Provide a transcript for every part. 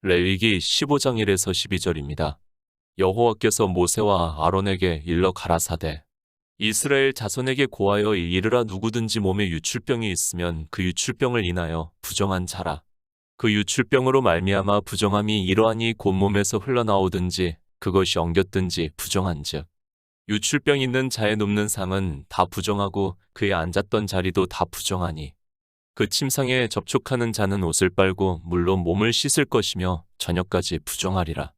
레위기 15장 1에서 12절입니다. 여호와께서 모세와 아론에게 일러 가라사대 이스라엘 자손에게 고하여 이르라 누구든지 몸에 유출병이 있으면 그 유출병을 인하여 부정한 자라. 그 유출병으로 말미암아 부정함이 이러하니 곧 몸에서 흘러나오든지 그것이 엉겼든지 부정한즉 유출병 있는 자의 눕는 상은 다 부정하고 그의 앉았던 자리도 다 부정하니 그 침상에 접촉하는 자는 옷을 빨고 물로 몸을 씻을 것이며 저녁까지 부정하리라.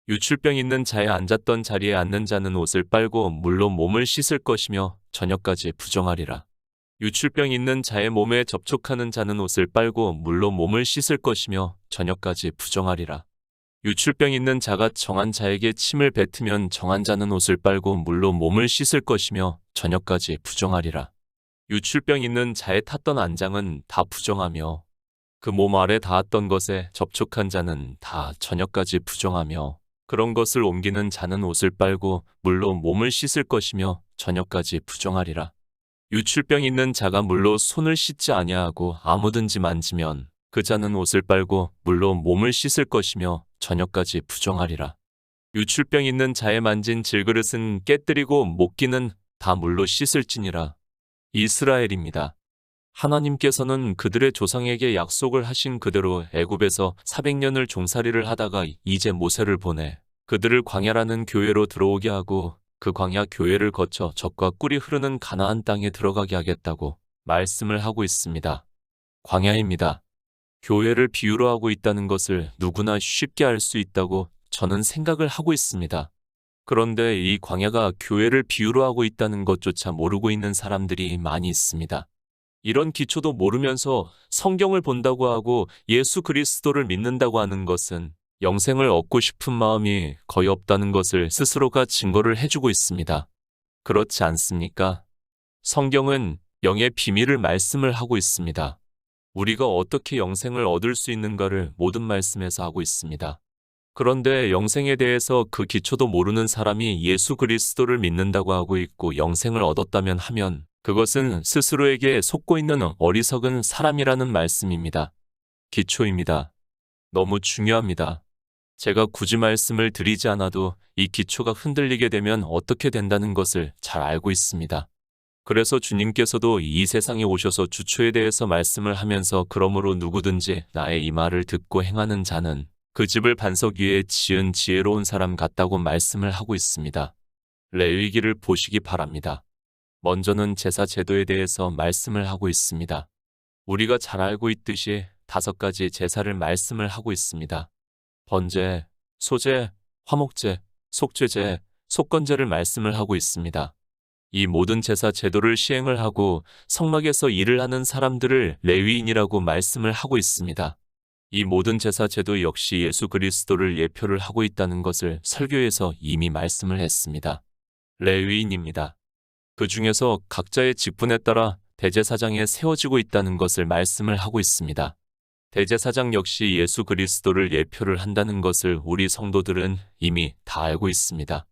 유출병 있는 자의 앉았던 자리에 앉는 자는 옷을 빨고 물로 몸을 씻을 것이며 저녁까지 부정하리라. 유출병 있는 자의 몸에 접촉하는 자는 옷을 빨고 물로 몸을 씻을 것이며 저녁까지 부정하리라. 유출병 있는 자가 정한 자에게 침을 뱉으면 정한 자는 옷을 빨고 물로 몸을 씻을 것이며 저녁까지 부정하리라. 유출병 있는 자의 탔던 안장은 다 부정하며 그 몸 아래 닿았던 것에 접촉한 자는 다 저녁까지 부정하며 그런 것을 옮기는 자는 옷을 빨고 물로 몸을 씻을 것이며 저녁까지 부정하리라. 유출병 있는 자가 물로 손을 씻지 아니하고 아무든지 만지면 그 자는 옷을 빨고 물로 몸을 씻을 것이며 저녁까지 부정하리라. 유출병 있는 자의 만진 질그릇은 깨뜨리고 목기는 다 물로 씻을지니라. 이스라엘입니다. 하나님께서는 그들의 조상에게 약속을 하신 그대로 애굽에서 400년을 종살이를 하다가 이제 모세를 보내 그들을 광야라는 교회로 들어오게 하고 그 광야 교회를 거쳐 젖과 꿀이 흐르는 가나안 땅에 들어가게 하겠다고 말씀을 하고 있습니다. 광야입니다. 교회를 비유로 하고 있다는 것을 누구나 쉽게 알 수 있다고 저는 생각을 하고 있습니다. 그런데 이 광야가 교회를 비유로 하고 있다는 것조차 모르고 있는 사람들이 많이 있습니다. 이런 기초도 모르면서 성경을 본다고 하고 예수 그리스도를 믿는다고 하는 것은 영생을 얻고 싶은 마음이 거의 없다는 것을 스스로가 증거를 해주고 있습니다. 그렇지 않습니까? 성경은 영의 비밀을 말씀을 하고 있습니다. 우리가 어떻게 영생을 얻을 수 있는가를 모든 말씀에서 하고 있습니다. 그런데 영생에 대해서 그 기초도 모르는 사람이 예수 그리스도를 믿는다고 하고 있고 영생을 얻었다면 하면 그것은 스스로에게 속고 있는 어리석은 사람이라는 말씀입니다. 기초입니다. 너무 중요합니다. 제가 굳이 말씀을 드리지 않아도 이 기초가 흔들리게 되면 어떻게 된다는 것을 잘 알고 있습니다. 그래서 주님께서도 이 세상에 오셔서 주초에 대해서 말씀을 하면서 그러므로 누구든지 나의 이 말을 듣고 행하는 자는 그 집을 반석 위에 지은 지혜로운 사람 같다고 말씀을 하고 있습니다. 레위기를 보시기 바랍니다. 먼저는 제사 제도에 대해서 말씀을 하고 있습니다. 우리가 잘 알고 있듯이 5가지 제사를 말씀을 하고 있습니다. 번제, 소제, 화목제, 속죄제, 속건제를 말씀을 하고 있습니다. 이 모든 제사 제도를 시행을 하고 성막에서 일을 하는 사람들을 레위인이라고 말씀을 하고 있습니다. 이 모든 제사 제도 역시 예수 그리스도를 예표를 하고 있다는 것을 설교에서 이미 말씀을 했습니다. 레위인입니다. 그 중에서 각자의 직분에 따라 대제사장에 세워지고 있다는 것을 말씀을 하고 있습니다. 대제사장 역시 예수 그리스도를 예표를 한다는 것을 우리 성도들은 이미 다 알고 있습니다.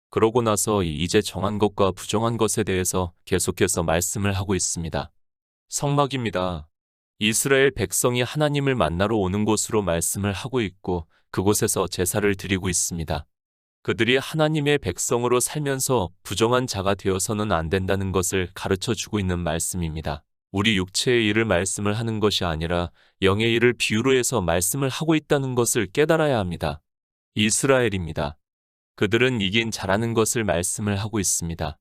그러고 나서 이제 정한 것과 부정한 것에 대해서 계속해서 말씀을 하고 있습니다. 성막입니다. 이스라엘 백성이 하나님을 만나러 오는 곳으로 말씀을 하고 있고 그곳에서 제사를 드리고 있습니다. 그들이 하나님의 백성으로 살면서 부정한 자가 되어서는 안 된다는 것을 가르쳐 주고 있는 말씀입니다. 우리 육체의 일을 말씀을 하는 것이 아니라 영의 일을 비유로 해서 말씀을 하고 있다는 것을 깨달아야 합니다. 이스라엘입니다. 그들은 이긴 자라는 것을 말씀을 하고 있습니다.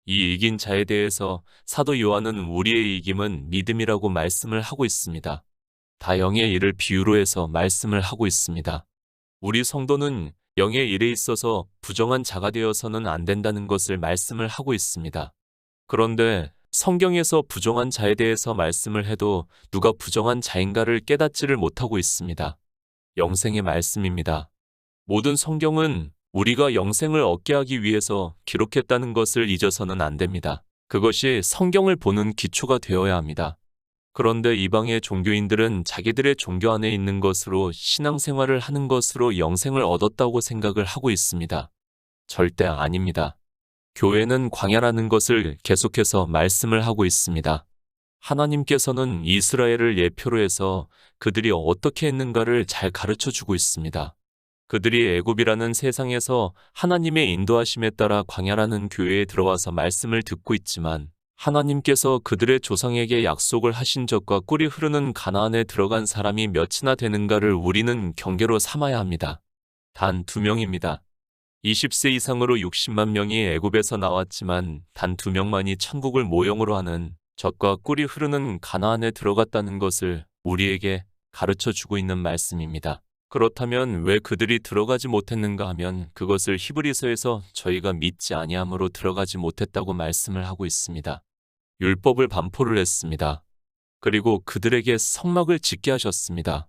이 이긴 자에 대해서 사도 요한은 우리의 이김은 믿음이라고 말씀을 하고 있습니다. 다 영의 일을 비유로 해서 말씀을 하고 있습니다. 우리 성도는 영의 일에 있어서 부정한 자가 되어서는 안 된다는 것을 말씀을 하고 있습니다. 그런데 성경에서 부정한 자에 대해서 말씀을 해도 누가 부정한 자인가를 깨닫지를 못하고 있습니다. 영생의 말씀입니다. 모든 성경은 우리가 영생을 얻게 하기 위해서 기록했다는 것을 잊어서는 안 됩니다. 그것이 성경을 보는 기초가 되어야 합니다. 그런데 이방의 종교인들은 자기들의 종교 안에 있는 것으로 신앙생활을 하는 것으로 영생을 얻었다고 생각을 하고 있습니다. 절대 아닙니다. 교회는 광야라는 것을 계속해서 말씀을 하고 있습니다. 하나님께서는 이스라엘을 예표로 해서 그들이 어떻게 했는가를 잘 가르쳐 주고 있습니다. 그들이 애굽이라는 세상에서 하나님의 인도하심에 따라 광야라는 교회에 들어와서 말씀을 듣고 있지만 하나님께서 그들의 조상에게 약속을 하신 적과 꿀이 흐르는 가나안에 들어간 사람이 몇이나 되는가를 우리는 경계로 삼아야 합니다. 단 2명입니다. 20세 이상으로 60만 명이 애굽에서 나왔지만 단 2명만이 천국을 모형으로 하는 젖과 꿀이 흐르는 가나안에 들어갔다는 것을 우리에게 가르쳐 주고 있는 말씀입니다. 그렇다면 왜 그들이 들어가지 못했는가 하면 그것을 히브리서에서 저희가 믿지 아니함으로 들어가지 못했다고 말씀을 하고 있습니다. 율법을 반포를 했습니다. 그리고 그들에게 성막을 짓게 하셨습니다.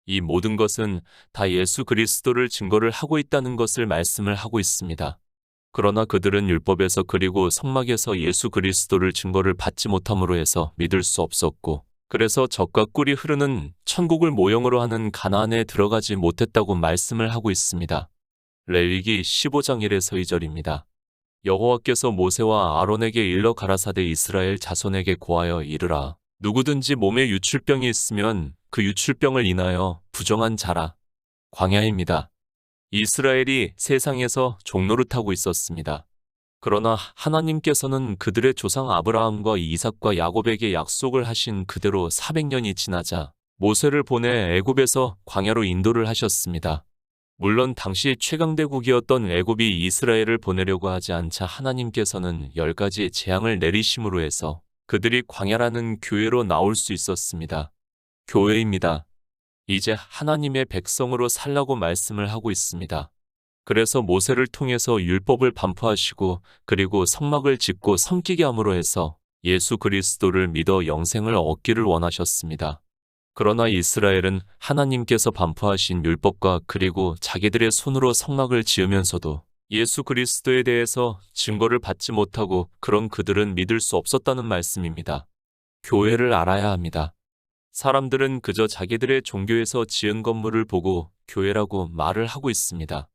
이 모든 것은 다 예수 그리스도를 증거를 하고 있다는 것을 말씀을 하고 있습니다. 그러나 그들은 율법에서 그리고 성막에서 예수 그리스도를 증거를 받지 못함으로 해서 믿을 수 없었고 그래서 젖과 꿀이 흐르는 천국을 모형으로 하는 가나안에 들어가지 못했다고 말씀을 하고 있습니다. 레위기 15장 1에서 2절입니다. 여호와께서 모세와 아론에게 일러 가라사대 이스라엘 자손에게 고하여 이르라. 누구든지 몸에 유출병이 있으면 그 유출병을 인하여 부정한 자라. 광야입니다. 이스라엘이 세상에서 종노릇하고 있었습니다. 그러나 하나님께서는 그들의 조상 아브라함과 이삭과 야곱에게 약속을 하신 그대로 400년이 지나자 모세를 보내 애굽에서 광야로 인도를 하셨습니다. 물론 당시 최강대국이었던 애굽이 이스라엘을 보내려고 하지 않자 하나님께서는 10가지 재앙을 내리심으로 해서 그들이 광야라는 교회로 나올 수 있었습니다. 교회입니다. 이제 하나님의 백성으로 살라고 말씀을 하고 있습니다. 그래서 모세를 통해서 율법을 반포하시고 그리고 성막을 짓고 섬기게 함으로 해서 예수 그리스도를 믿어 영생을 얻기를 원하셨습니다. 그러나 이스라엘은 하나님께서 반포하신 율법과 그리고 자기들의 손으로 성막을 지으면서도 예수 그리스도에 대해서 증거를 받지 못하고 그런 그들은 믿을 수 없었다는 말씀입니다. 교회를 알아야 합니다. 사람들은 그저 자기들의 종교에서 지은 건물을 보고 교회라고 말을 하고 있습니다.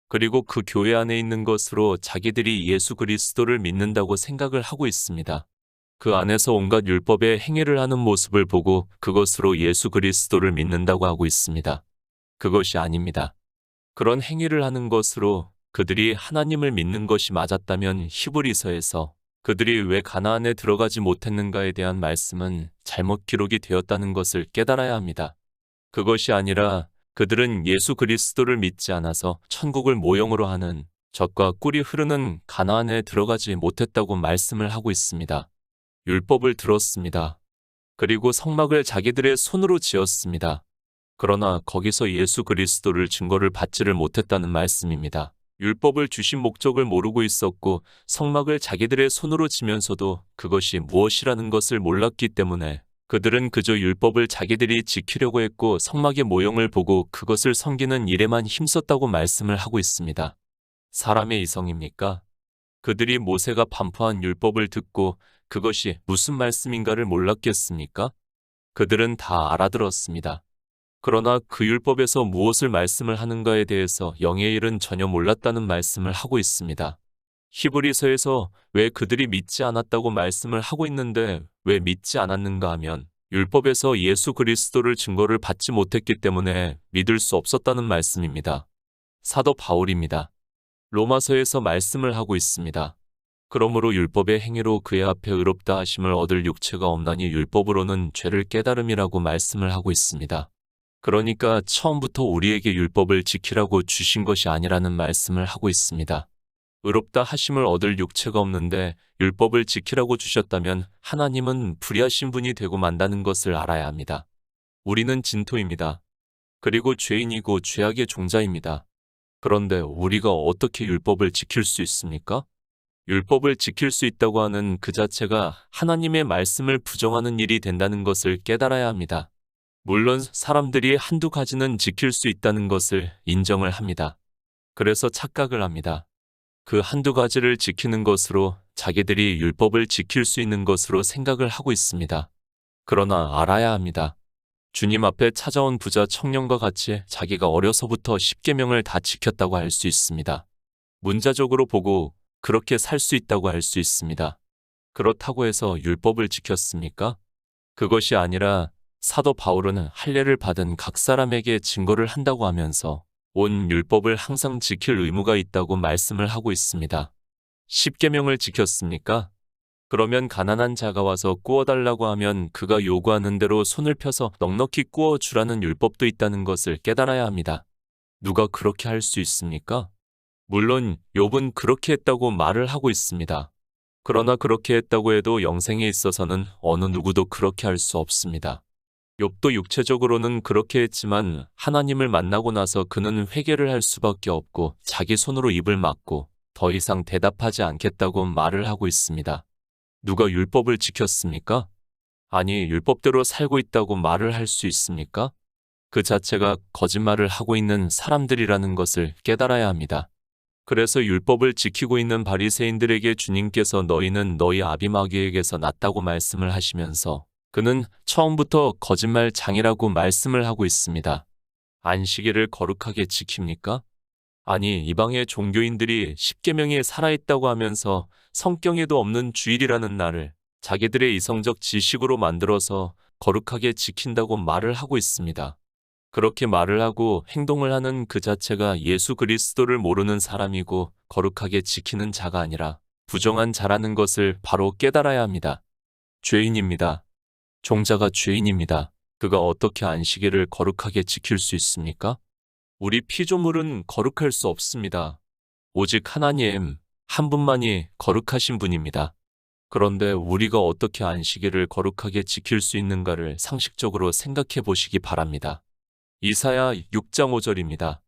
그리고 그 교회 안에 있는 것으로 자기들이 예수 그리스도를 믿는다고 생각을 하고 있습니다. 그 안에서 온갖 율법의 행위를 하는 모습을 보고 그것으로 예수 그리스도를 믿는다고 하고 있습니다. 그것이 아닙니다. 그런 행위를 하는 것으로 그들이 하나님을 믿는 것이 맞았다면 히브리서에서 그들이 왜 가나안에 들어가지 못했는가에 대한 말씀은 잘못 기록이 되었다는 것을 깨달아야 합니다. 그것이 아니라 그들은 예수 그리스도를 믿지 않아서 천국을 모형으로 하는 젖과 꿀이 흐르는 가나안에 들어가지 못했다고 말씀을 하고 있습니다. 율법을 들었습니다. 그리고 성막을 자기들의 손으로 지었습니다. 그러나 거기서 예수 그리스도를 증거를 받지를 못했다는 말씀입니다. 율법을 주신 목적을 모르고 있었고 성막을 자기들의 손으로 지면서도 그것이 무엇이라는 것을 몰랐기 때문에 그들은 그저 율법을 자기들이 지키려고 했고 성막의 모형을 보고 그것을 섬기는 일에만 힘썼다고 말씀을 하고 있습니다. 사람의 이성입니까? 그들이 모세가 반포한 율법을 듣고 그것이 무슨 말씀인가를 몰랐겠습니까? 그들은 다 알아들었습니다. 그러나 그 율법에서 무엇을 말씀을 하는가에 대해서 영의 일은 전혀 몰랐다는 말씀을 하고 있습니다. 히브리서에서 왜 그들이 믿지 않았다고 말씀을 하고 있는데 왜 믿지 않았는가 하면 율법에서 예수 그리스도를 증거를 받지 못했기 때문에 믿을 수 없었다는 말씀입니다. 사도 바울입니다. 로마서에서 말씀을 하고 있습니다. 그러므로 율법의 행위로 그의 앞에 의롭다 하심을 얻을 육체가 없나니 율법으로는 죄를 깨달음이라고 말씀을 하고 있습니다. 그러니까 처음부터 우리에게 율법을 지키라고 주신 것이 아니라는 말씀을 하고 있습니다. 의롭다 하심을 얻을 육체가 없는데 율법을 지키라고 주셨다면 하나님은 불의하신 분이 되고 만다는 것을 알아야 합니다. 우리는 진토입니다. 그리고 죄인이고 죄악의 종자입니다. 그런데 우리가 어떻게 율법을 지킬 수 있습니까? 율법을 지킬 수 있다고 하는 그 자체가 하나님의 말씀을 부정하는 일이 된다는 것을 깨달아야 합니다. 물론 사람들이 한두 가지는 지킬 수 있다는 것을 인정을 합니다. 그래서 착각을 합니다. 그 한두 가지를 지키는 것으로 자기들이 율법을 지킬 수 있는 것으로 생각을 하고 있습니다. 그러나 알아야 합니다. 주님 앞에 찾아온 부자 청년과 같이 자기가 어려서부터 10계명을 다 지켰다고 할 수 있습니다. 문자적으로 보고 그렇게 살 수 있다고 할 수 있습니다. 그렇다고 해서 율법을 지켰습니까? 그것이 아니라 사도 바울은 할례를 받은 각 사람에게 증거를 한다고 하면서 온 율법을 항상 지킬 의무가 있다고 말씀을 하고 있습니다. 십계명을 지켰습니까? 그러면 가난한 자가 와서 구워달라고 하면 그가 요구하는 대로 손을 펴서 넉넉히 구워주라는 율법도 있다는 것을 깨달아야 합니다. 누가 그렇게 할 수 있습니까? 물론 욥은 그렇게 했다고 말을 하고 있습니다. 그러나 그렇게 했다고 해도 영생에 있어서는 어느 누구도 그렇게 할 수 없습니다. 욥도 육체적으로는 그렇게 했지만 하나님을 만나고 나서 그는 회개를 할 수밖에 없고 자기 손으로 입을 막고 더 이상 대답하지 않겠다고 말을 하고 있습니다. 누가 율법을 지켰습니까? 아니, 율법대로 살고 있다고 말을 할 수 있습니까? 그 자체가 거짓말을 하고 있는 사람들이라는 것을 깨달아야 합니다. 그래서 율법을 지키고 있는 바리새인들에게 주님께서 너희는 너희 아비 마귀에게서 났다고 말씀을 하시면서 그는 처음부터 거짓말장이라고 말씀을 하고 있습니다. 안식일을 거룩하게 지킵니까? 아니, 이방의 종교인들이 십계명에 살아있다고 하면서 성경에도 없는 주일이라는 날을 자기들의 이성적 지식으로 만들어서 거룩하게 지킨다고 말을 하고 있습니다. 그렇게 말을 하고 행동을 하는 그 자체가 예수 그리스도를 모르는 사람이고 거룩하게 지키는 자가 아니라 부정한 자라는 것을 바로 깨달아야 합니다. 죄인입니다. 종자가 죄인입니다. 그가 어떻게 안식일을 거룩하게 지킬 수 있습니까? 우리 피조물은 거룩할 수 없습니다. 오직 하나님 한 분만이 거룩하신 분입니다. 그런데 우리가 어떻게 안식일을 거룩하게 지킬 수 있는가를 상식적으로 생각해 보시기 바랍니다. 이사야 6장 5절입니다.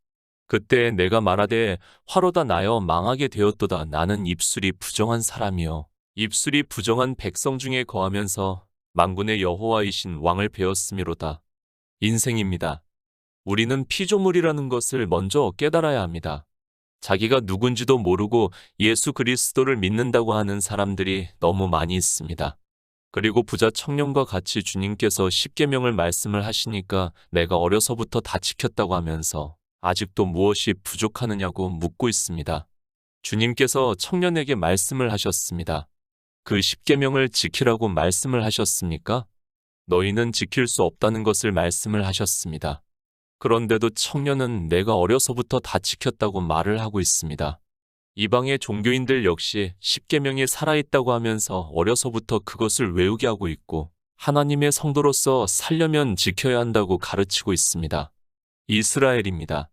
그때 내가 말하되 화로다 나여 망하게 되었도다. 나는 입술이 부정한 사람이요 입술이 부정한 백성 중에 거하면서 만군의 여호와이신 왕을 배웠음이로다. 인생입니다. 우리는 피조물이라는 것을 먼저 깨달아야 합니다. 자기가 누군지도 모르고 예수 그리스도를 믿는다고 하는 사람들이 너무 많이 있습니다. 그리고 부자 청년과 같이 주님께서 십계명을 말씀을 하시니까 내가 어려서부터 다 지켰다고 하면서 아직도 무엇이 부족하느냐고 묻고 있습니다. 주님께서 청년에게 말씀을 하셨습니다. 그 십계명을 지키라고 말씀을 하셨습니까? 너희는 지킬 수 없다는 것을 말씀을 하셨습니다. 그런데도 청년은 내가 어려서부터 다 지켰다고 말을 하고 있습니다. 이방의 종교인들 역시 십계명이 살아있다고 하면서 어려서부터 그것을 외우게 하고 있고 하나님의 성도로서 살려면 지켜야 한다고 가르치고 있습니다. 이스라엘입니다.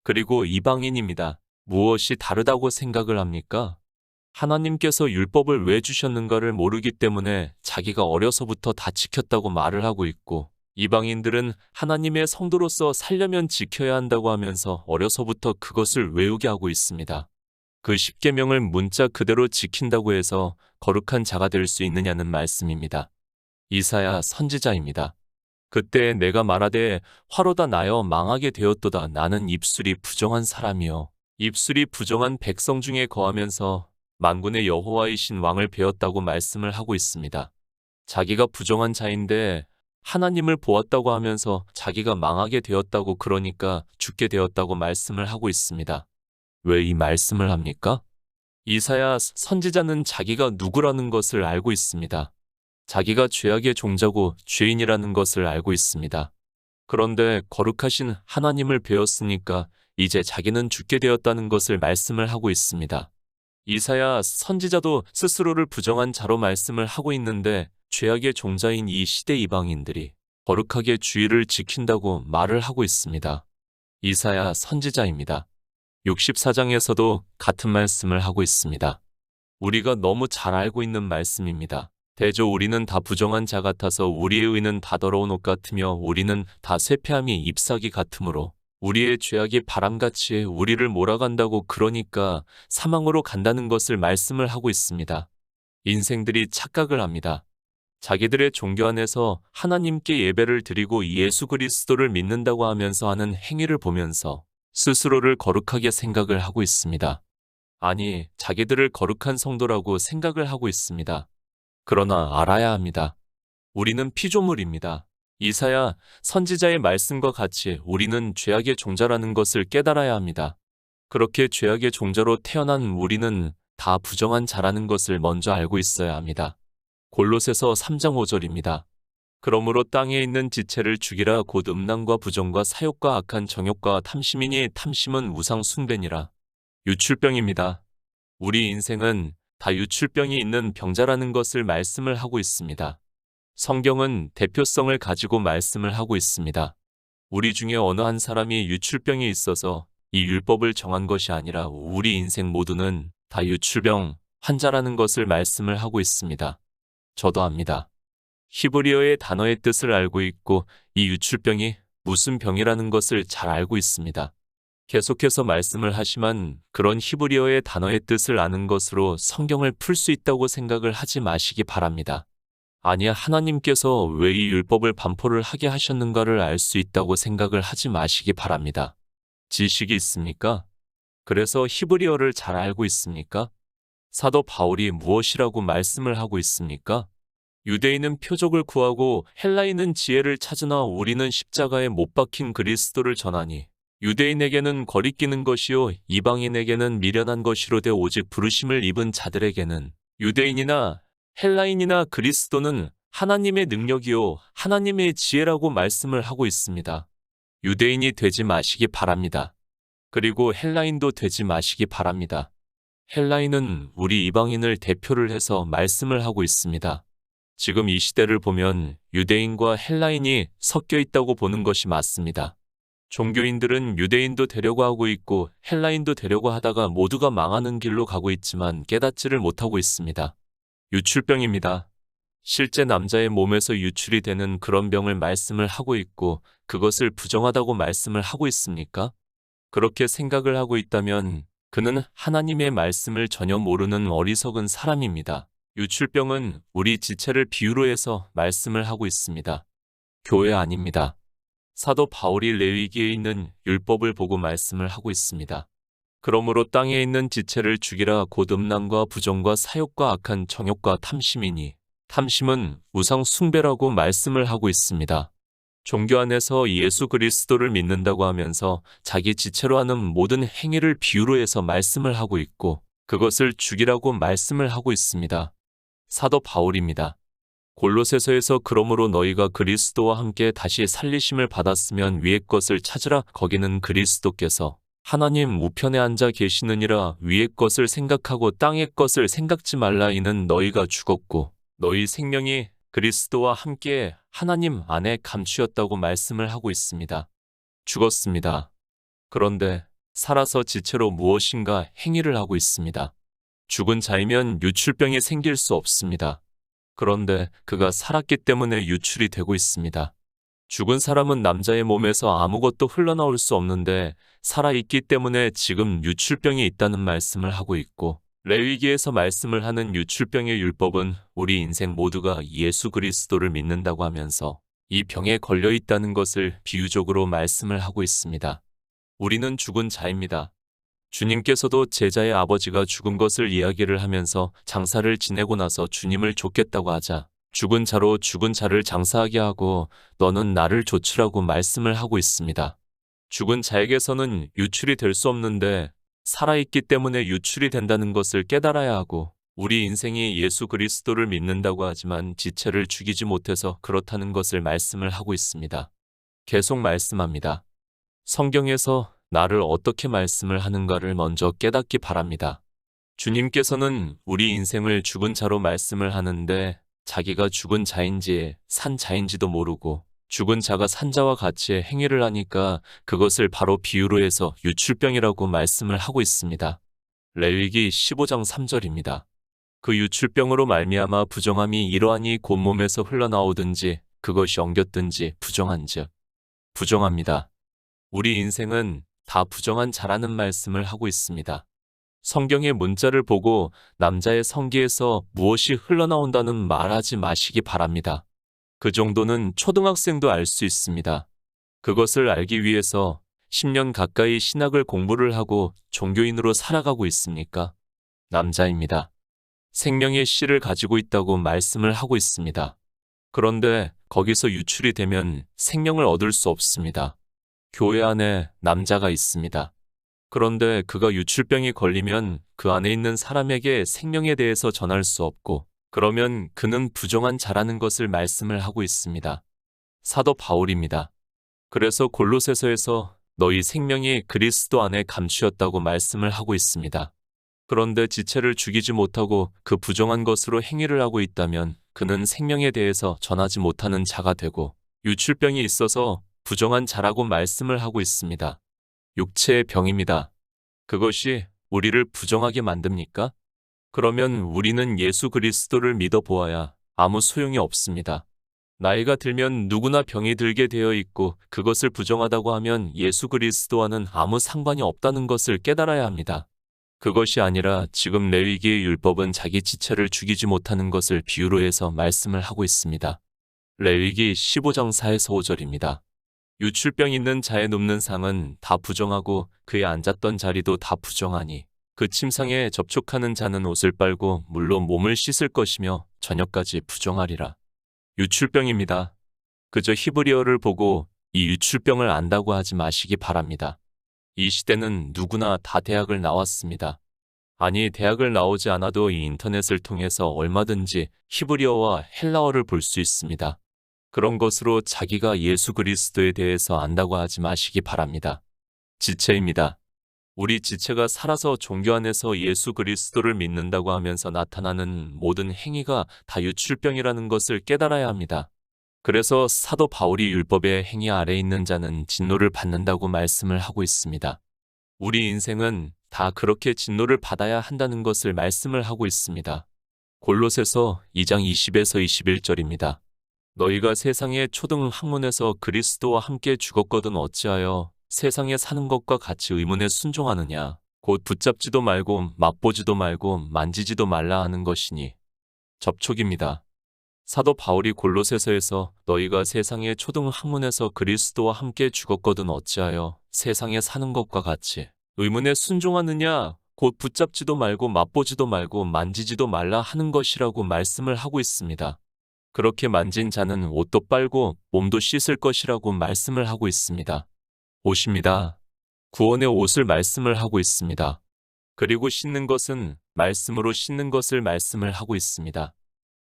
그리고 이방인입니다. 무엇이 다르다고 생각을 합니까? 하나님께서 율법을 왜 주셨는가를 모르기 때문에 자기가 어려서부터 다 지켰다고 말을 하고 있고 이방인들은 하나님의 성도로서 살려면 지켜야 한다고 하면서 어려서부터 그것을 외우게 하고 있습니다. 그 십계명을 문자 그대로 지킨다고 해서 거룩한 자가 될 수 있느냐는 말씀입니다. 이사야 선지자입니다. 그때 내가 말하되 화로다 나여 망하게 되었도다. 나는 입술이 부정한 사람이요 입술이 부정한 백성 중에 거하면서 만군의 여호와이신 왕을 배웠다고 말씀을 하고 있습니다. 자기가 부정한 자인데 하나님을 보았다고 하면서 자기가 망하게 되었다고 그러니까 죽게 되었다고 말씀을 하고 있습니다. 왜 이 말씀을 합니까? 이사야 선지자는 자기가 누구라는 것을 알고 있습니다. 자기가 죄악의 종자고 죄인이라는 것을 알고 있습니다. 그런데 거룩하신 하나님을 배웠으니까 이제 자기는 죽게 되었다는 것을 말씀을 하고 있습니다. 이사야 선지자도 스스로를 부정한 자로 말씀을 하고 있는데 죄악의 종자인 이 시대 이방인들이 거룩하게 주의를 지킨다고 말을 하고 있습니다. 이사야 선지자입니다. 64장에서도 같은 말씀을 하고 있습니다. 우리가 너무 잘 알고 있는 말씀입니다. 대저 우리는 다 부정한 자 같아서 우리의 의는 다 더러운 옷 같으며 우리는 다 쇠폐함이 잎사귀 같으므로 우리의 죄악이 바람같이 우리를 몰아간다고 그러니까 사망으로 간다는 것을 말씀을 하고 있습니다. 인생들이 착각을 합니다. 자기들의 종교 안에서 하나님께 예배를 드리고 예수 그리스도를 믿는다고 하면서 하는 행위를 보면서 스스로를 거룩하게 생각을 하고 있습니다. 아니, 자기들을 거룩한 성도라고 생각을 하고 있습니다. 그러나 알아야 합니다. 우리는 피조물입니다. 이사야 선지자의 말씀과 같이 우리는 죄악의 종자라는 것을 깨달아야 합니다. 그렇게 죄악의 종자로 태어난 우리는 다 부정한 자라는 것을 먼저 알고 있어야 합니다. 골로새서 3장 5절입니다. 그러므로 땅에 있는 지체를 죽이라. 곧 음란과 부정과 사욕과 악한 정욕과 탐심이니 탐심은 우상 숭배니라. 유출병입니다. 우리 인생은 다 유출병이 있는 병자라는 것을 말씀을 하고 있습니다. 성경은 대표성을 가지고 말씀을 하고 있습니다. 우리 중에 어느 한 사람이 유출병이 있어서 이 율법을 정한 것이 아니라 우리 인생 모두는 다 유출병 환자라는 것을 말씀을 하고 있습니다. 저도 압니다. 히브리어의 단어의 뜻을 알고 있고 이 유출병이 무슨 병이라는 것을 잘 알고 있습니다. 계속해서 말씀을 하지만 그런 히브리어의 단어의 뜻을 아는 것으로 성경을 풀 수 있다고 생각을 하지 마시기 바랍니다. 아니야, 하나님께서 왜 이 율법을 반포를 하게 하셨는가를 알 수 있다고 생각을 하지 마시기 바랍니다. 지식이 있습니까? 그래서 히브리어를 잘 알고 있습니까? 사도 바울이 무엇이라고 말씀을 하고 있습니까? 유대인은 표적을 구하고 헬라인은 지혜를 찾으나 우리는 십자가에 못 박힌 그리스도를 전하니 유대인에게는 거리끼는 것이요 이방인에게는 미련한 것이로되 오직 부르심을 입은 자들에게는 유대인이나 헬라인이나 그리스도는 하나님의 능력이요 하나님의 지혜라고 말씀을 하고 있습니다. 유대인이 되지 마시기 바랍니다. 그리고 헬라인도 되지 마시기 바랍니다. 헬라인은 우리 이방인을 대표를 해서 말씀을 하고 있습니다. 지금 이 시대를 보면 유대인과 헬라인이 섞여 있다고 보는 것이 맞습니다. 종교인들은 유대인도 되려고 하고 있고 헬라인도 되려고 하다가 모두가 망하는 길로 가고 있지만 깨닫지를 못하고 있습니다. 유출병입니다. 실제 남자의 몸에서 유출이 되는 그런 병을 말씀을 하고 있고 그것을 부정하다고 말씀을 하고 있습니까? 그렇게 생각을 하고 있다면 그는 하나님의 말씀을 전혀 모르는 어리석은 사람입니다. 유출병은 우리 지체를 비유로 해서 말씀을 하고 있습니다. 교회 아닙니다. 사도 바울이 레위기에 있는 율법을 보고 말씀을 하고 있습니다. 그러므로 땅에 있는 지체를 죽이라. 곧 음란과 부정과 사욕과 악한 정욕과 탐심이니 탐심은 우상 숭배라고 말씀을 하고 있습니다. 종교 안에서 예수 그리스도를 믿는다고 하면서 자기 지체로 하는 모든 행위를 비유로 해서 말씀을 하고 있고 그것을 죽이라고 말씀을 하고 있습니다. 사도 바울입니다. 골로새서에서 그러므로 너희가 그리스도와 함께 다시 살리심을 받았으면 위의 것을 찾으라. 거기는 그리스도께서 하나님 우편에 앉아 계시느니라. 위의 것을 생각하고 땅의 것을 생각지 말라. 이는 너희가 죽었고 너희 생명이 그리스도와 함께 하나님 안에 감추었다고 말씀을 하고 있습니다. 죽었습니다. 그런데 살아서 지체로 무엇인가 행위를 하고 있습니다. 죽은 자이면 유출병이 생길 수 없습니다. 그런데 그가 살았기 때문에 유출이 되고 있습니다. 죽은 사람은 남자의 몸에서 아무것도 흘러나올 수 없는데 살아있기 때문에 지금 유출병이 있다는 말씀을 하고 있고 레위기에서 말씀을 하는 유출병의 율법은 우리 인생 모두가 예수 그리스도를 믿는다고 하면서 이 병에 걸려 있다는 것을 비유적으로 말씀을 하고 있습니다. 우리는 죽은 자입니다. 주님께서도 제자의 아버지가 죽은 것을 이야기를 하면서 장사를 지내고 나서 주님을 좇겠다고 하자 죽은 자로 죽은 자를 장사하게 하고 너는 나를 좇으라고 말씀을 하고 있습니다. 죽은 자에게서는 유출이 될 수 없는데 살아있기 때문에 유출이 된다는 것을 깨달아야 하고 우리 인생이 예수 그리스도를 믿는다고 하지만 지체를 죽이지 못해서 그렇다는 것을 말씀을 하고 있습니다. 계속 말씀합니다. 성경에서 나를 어떻게 말씀을 하는가를 먼저 깨닫기 바랍니다. 주님께서는 우리 인생을 죽은 자로 말씀을 하는데 자기가 죽은 자인지 산 자인지도 모르고 죽은 자가 산 자와 같이 행위를 하니까 그것을 바로 비유로 해서 유출병이라고 말씀을 하고 있습니다. 레위기 15장 3절입니다. 그 유출병으로 말미암아 부정함이 이러하니 곧 몸에서 흘러나오든지 그것이 엉겼든지 부정한즉 부정합니다. 우리 인생은 다 부정한 자라는 말씀을 하고 있습니다. 성경의 문자를 보고 남자의 성기에서 무엇이 흘러나온다는 말하지 마시기 바랍니다. 그 정도는 초등학생도 알 수 있습니다. 그것을 알기 위해서 10년 가까이 신학을 공부를 하고 종교인으로 살아가고 있습니까? 남자입니다. 생명의 씨를 가지고 있다고 말씀을 하고 있습니다. 그런데 거기서 유출이 되면 생명을 얻을 수 없습니다. 교회 안에 남자가 있습니다. 그런데 그가 유출병이 걸리면 그 안에 있는 사람에게 생명에 대해서 전할 수 없고 그러면 그는 부정한 자라는 것을 말씀을 하고 있습니다. 사도 바울입니다. 그래서 골로새서에서 너희 생명이 그리스도 안에 감추었다고 말씀을 하고 있습니다. 그런데 지체를 죽이지 못하고 그 부정한 것으로 행위를 하고 있다면 그는 생명에 대해서 전하지 못하는 자가 되고 유출병이 있어서 부정한 자라고 말씀을 하고 있습니다. 육체의 병입니다. 그것이 우리를 부정하게 만듭니까? 그러면 우리는 예수 그리스도를 믿어보아야 아무 소용이 없습니다. 나이가 들면 누구나 병이 들게 되어 있고 그것을 부정하다고 하면 예수 그리스도와는 아무 상관이 없다는 것을 깨달아야 합니다. 그것이 아니라 지금 레위기의 율법은 자기 지체를 죽이지 못하는 것을 비유로 해서 말씀을 하고 있습니다. 레위기 15장 4에서 5절입니다. 유출병 있는 자의 눕는 상은 다 부정하고 그의 앉았던 자리도 다 부정하니 그 침상에 접촉하는 자는 옷을 빨고 물로 몸을 씻을 것이며 저녁까지 부정하리라. 유출병입니다. 그저 히브리어를 보고 이 유출병을 안다고 하지 마시기 바랍니다. 이 시대는 누구나 다 대학을 나왔습니다. 아니, 대학을 나오지 않아도 이 인터넷을 통해서 얼마든지 히브리어와 헬라어를 볼 수 있습니다. 그런 것으로 자기가 예수 그리스도에 대해서 안다고 하지 마시기 바랍니다. 지체입니다. 우리 지체가 살아서 종교 안에서 예수 그리스도를 믿는다고 하면서 나타나는 모든 행위가 다 유출병이라는 것을 깨달아야 합니다. 그래서 사도 바울이 율법의 행위 아래 있는 자는 진노를 받는다고 말씀을 하고 있습니다. 우리 인생은 다 그렇게 진노를 받아야 한다는 것을 말씀을 하고 있습니다. 골로새서 2장 20에서 21절입니다. 너희가 세상의 초등 학문에서 그리스도와 함께 죽었거든 어찌하여 세상에 사는 것과 같이 의문에 순종하느냐. 곧 붙잡지도 말고 맛보지도 말고 만지지도 말라 하는 것이니. 접촉입니다. 사도 바울이 골로새서에서 너희가 세상의 초등 학문에서 그리스도와 함께 죽었거든 어찌하여 세상에 사는 것과 같이 의문에 순종하느냐. 곧 붙잡지도 말고 맛보지도 말고 만지지도 말라 하는 것이라고 말씀을 하고 있습니다. 그렇게 만진 자는 옷도 빨고 몸도 씻을 것이라고 말씀을 하고 있습니다. 옷입니다. 구원의 옷을 말씀을 하고 있습니다. 그리고 씻는 것은 말씀으로 씻는 것을 말씀을 하고 있습니다.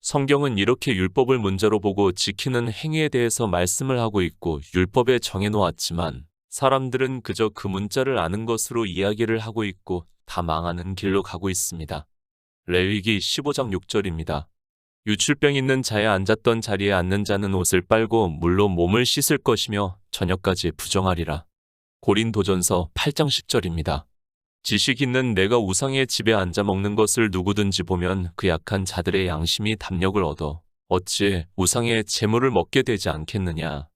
성경은 이렇게 율법을 문자로 보고 지키는 행위에 대해서 말씀을 하고 있고 율법에 정해놓았지만 사람들은 그저 그 문자를 아는 것으로 이야기를 하고 있고 다 망하는 길로 가고 있습니다. 레위기 15장 6절입니다. 유출병 있는 자의 앉았던 자리에 앉는 자는 옷을 빨고 물로 몸을 씻을 것이며 저녁까지 부정하리라. 고린도전서 8장 10절입니다. 지식 있는 내가 우상의 집에 앉아 먹는 것을 누구든지 보면 그 약한 자들의 양심이 담력을 얻어 어찌 우상의 재물을 먹게 되지 않겠느냐.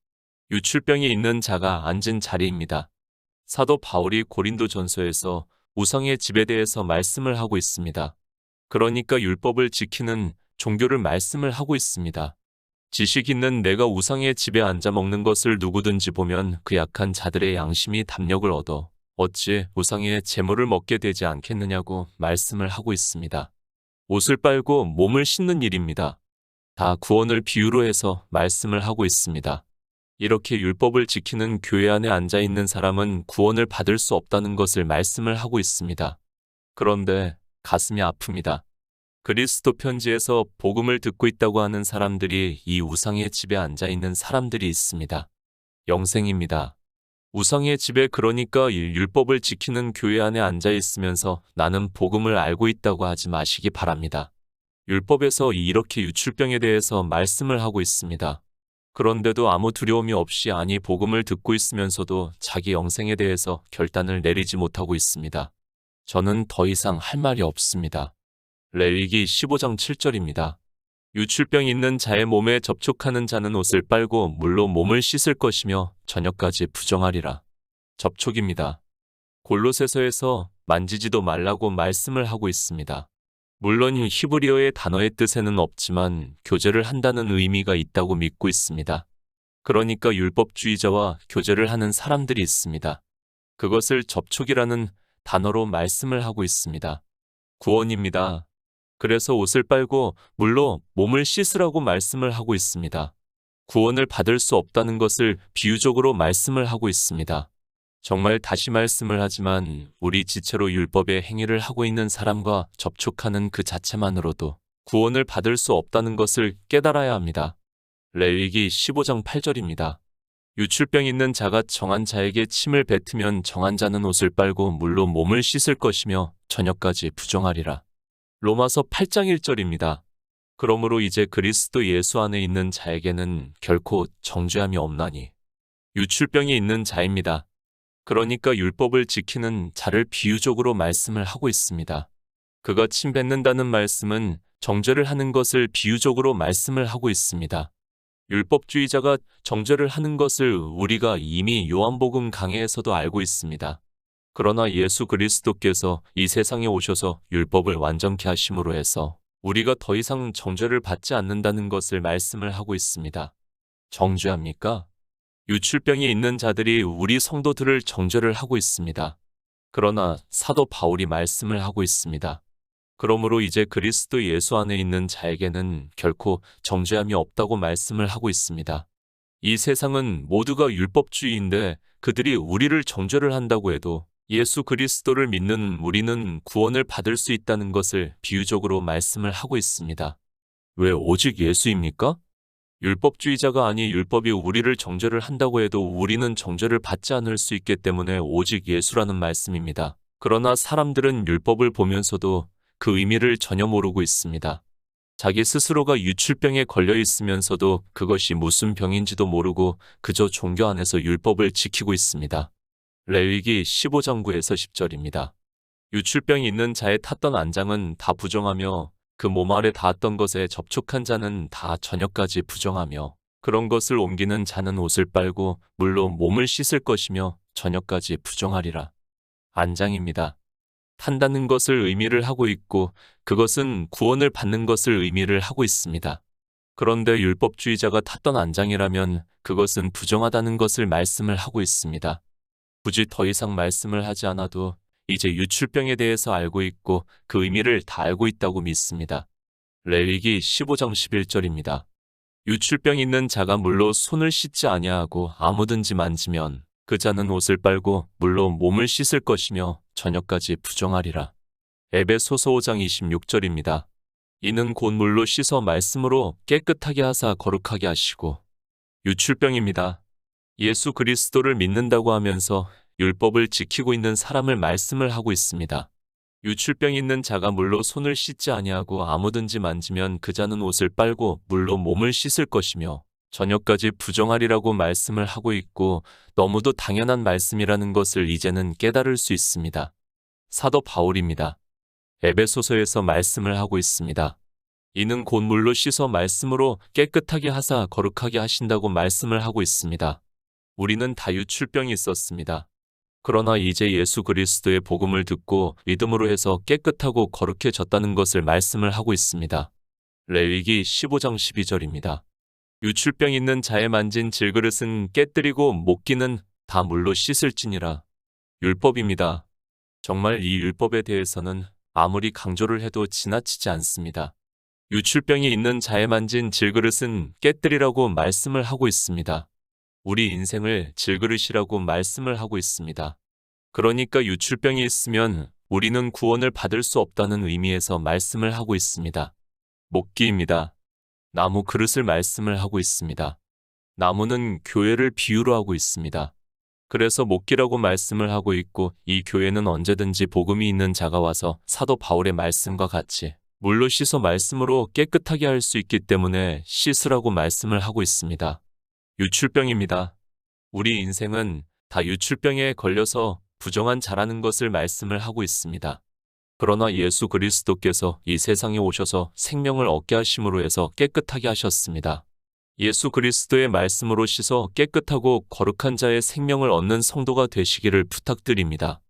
유출병이 있는 자가 앉은 자리입니다. 사도 바울이 고린도전서에서 우상의 집에 대해서 말씀을 하고 있습니다. 그러니까 율법을 지키는 종교를 말씀을 하고 있습니다. 지식 있는 내가 우상의 집에 앉아 먹는 것을 누구든지 보면 그 약한 자들의 양심이 담력을 얻어 어찌 우상의 재물을 먹게 되지 않겠느냐고 말씀을 하고 있습니다. 옷을 빨고 몸을 씻는 일입니다. 다 구원을 비유로 해서 말씀을 하고 있습니다. 이렇게 율법을 지키는 교회 안에 앉아 있는 사람은 구원을 받을 수 없다는 것을 말씀을 하고 있습니다. 그런데 가슴이 아픕니다. 그리스도 편지에서 복음을 듣고 있다고 하는 사람들이 이 우상의 집에 앉아 있는 사람들이 있습니다. 영생입니다. 우상의 집에 그러니까 이 율법을 지키는 교회 안에 앉아 있으면서 나는 복음을 알고 있다고 하지 마시기 바랍니다. 율법에서 이렇게 유출병에 대해서 말씀을 하고 있습니다. 그런데도 아무 두려움이 없이 아니 복음을 듣고 있으면서도 자기 영생에 대해서 결단을 내리지 못하고 있습니다. 저는 더 이상 할 말이 없습니다. 레위기 15장 7절입니다. 유출병 있는 자의 몸에 접촉하는 자는 옷을 빨고 물로 몸을 씻을 것이며 저녁까지 부정하리라. 접촉입니다. 골로새서에서 만지지도 말라고 말씀을 하고 있습니다. 물론 이 히브리어의 단어의 뜻에는 없지만 교제를 한다는 의미가 있다고 믿고 있습니다. 그러니까 율법주의자와 교제를 하는 사람들이 있습니다. 그것을 접촉이라는 단어로 말씀을 하고 있습니다. 구원입니다. 그래서 옷을 빨고 물로 몸을 씻으라고 말씀을 하고 있습니다. 구원을 받을 수 없다는 것을 비유적으로 말씀을 하고 있습니다. 정말 다시 말씀을 하지만 우리 지체로 율법의 행위를 하고 있는 사람과 접촉하는 그 자체만으로도 구원을 받을 수 없다는 것을 깨달아야 합니다. 레위기 15장 8절입니다. 유출병 있는 자가 정한 자에게 침을 뱉으면 정한 자는 옷을 빨고 물로 몸을 씻을 것이며 저녁까지 부정하리라. 로마서 8장 1절입니다. 그러므로 이제 그리스도 예수 안에 있는 자에게는 결코 정죄함이 없나니 유출병이 있는 자입니다. 그러니까 율법을 지키는 자를 비유적으로 말씀을 하고 있습니다. 그가 침 뱉는다는 말씀은 정죄를 하는 것을 비유적으로 말씀을 하고 있습니다. 율법주의자가 정죄를 하는 것을 우리가 이미 요한복음 강해에서도 알고 있습니다. 그러나 예수 그리스도께서 이 세상에 오셔서 율법을 완전케 하심으로 해서 우리가 더 이상 정죄를 받지 않는다는 것을 말씀을 하고 있습니다. 정죄합니까? 유출병이 있는 자들이 우리 성도들을 정죄를 하고 있습니다. 그러나 사도 바울이 말씀을 하고 있습니다. 그러므로 이제 그리스도 예수 안에 있는 자에게는 결코 정죄함이 없다고 말씀을 하고 있습니다. 이 세상은 모두가 율법주의인데 그들이 우리를 정죄를 한다고 해도 예수 그리스도를 믿는 우리는 구원을 받을 수 있다는 것을 비유적으로 말씀을 하고 있습니다. 왜 오직 예수입니까? 율법주의자가 아니 율법이 우리를 정죄를 한다고 해도 우리는 정죄를 받지 않을 수 있기 때문에 오직 예수라는 말씀입니다. 그러나 사람들은 율법을 보면서도 그 의미를 전혀 모르고 있습니다. 자기 스스로가 유출병에 걸려 있으면서도 그것이 무슨 병인지도 모르고 그저 종교 안에서 율법을 지키고 있습니다. 레위기 15장 9에서 10절입니다. 유출병이 있는 자의 탔던 안장은 다 부정하며 그 몸 아래 닿았던 것에 접촉한 자는 다 저녁까지 부정하며 그런 것을 옮기는 자는 옷을 빨고 물로 몸을 씻을 것이며 저녁까지 부정하리라. 안장입니다. 탄다는 것을 의미를 하고 있고 그것은 구원을 받는 것을 의미를 하고 있습니다. 그런데 율법주의자가 탔던 안장이라면 그것은 부정하다는 것을 말씀을 하고 있습니다. 굳이 더 이상 말씀을 하지 않아도 이제 유출병에 대해서 알고 있고 그 의미를 다 알고 있다고 믿습니다. 레위기 15장 11절입니다. 유출병 있는 자가 물로 손을 씻지 아니하고 아무든지 만지면 그 자는 옷을 빨고 물로 몸을 씻을 것이며 저녁까지 부정하리라. 에베소서 5장 26절입니다. 이는 곧 물로 씻어 말씀으로 깨끗하게 하사 거룩하게 하시고 유출병입니다. 예수 그리스도를 믿는다고 하면서 율법을 지키고 있는 사람을 말씀을 하고 있습니다. 유출병 있는 자가 물로 손을 씻지 아니하고 아무든지 만지면 그 자는 옷을 빨고 물로 몸을 씻을 것이며 저녁까지 부정하리라고 말씀을 하고 있고 너무도 당연한 말씀이라는 것을 이제는 깨달을 수 있습니다. 사도 바울입니다. 에베소서에서 말씀을 하고 있습니다. 이는 곧 물로 씻어 말씀으로 깨끗하게 하사 거룩하게 하신다고 말씀을 하고 있습니다. 우리는 다 유출병이 있었습니다. 그러나 이제 예수 그리스도의 복음을 듣고 믿음으로 해서 깨끗하고 거룩해졌다는 것을 말씀을 하고 있습니다. 레위기 15장 12절입니다. 유출병 있는 자의 만진 질그릇은 깨뜨리고 목기는 다 물로 씻을지니라. 율법입니다. 정말 이 율법에 대해서는 아무리 강조를 해도 지나치지 않습니다. 유출병이 있는 자의 만진 질그릇은 깨뜨리라고 말씀을 하고 있습니다. 우리 인생을 질그릇이라고 말씀을 하고 있습니다. 그러니까 유출병이 있으면 우리는 구원을 받을 수 없다는 의미에서 말씀을 하고 있습니다. 목기입니다. 나무 그릇을 말씀을 하고 있습니다. 나무는 교회를 비유로 하고 있습니다. 그래서 목기라고 말씀을 하고 있고 이 교회는 언제든지 복음이 있는 자가 와서 사도 바울의 말씀과 같이 물로 씻어 말씀으로 깨끗하게 할 수 있기 때문에 씻으라고 말씀을 하고 있습니다. 유출병입니다. 우리 인생은 다 유출병에 걸려서 부정한 자라는 것을 말씀을 하고 있습니다. 그러나 예수 그리스도께서 이 세상에 오셔서 생명을 얻게 하심으로 해서 깨끗하게 하셨습니다. 예수 그리스도의 말씀으로 씻어 깨끗하고 거룩한 자의 생명을 얻는 성도가 되시기를 부탁드립니다.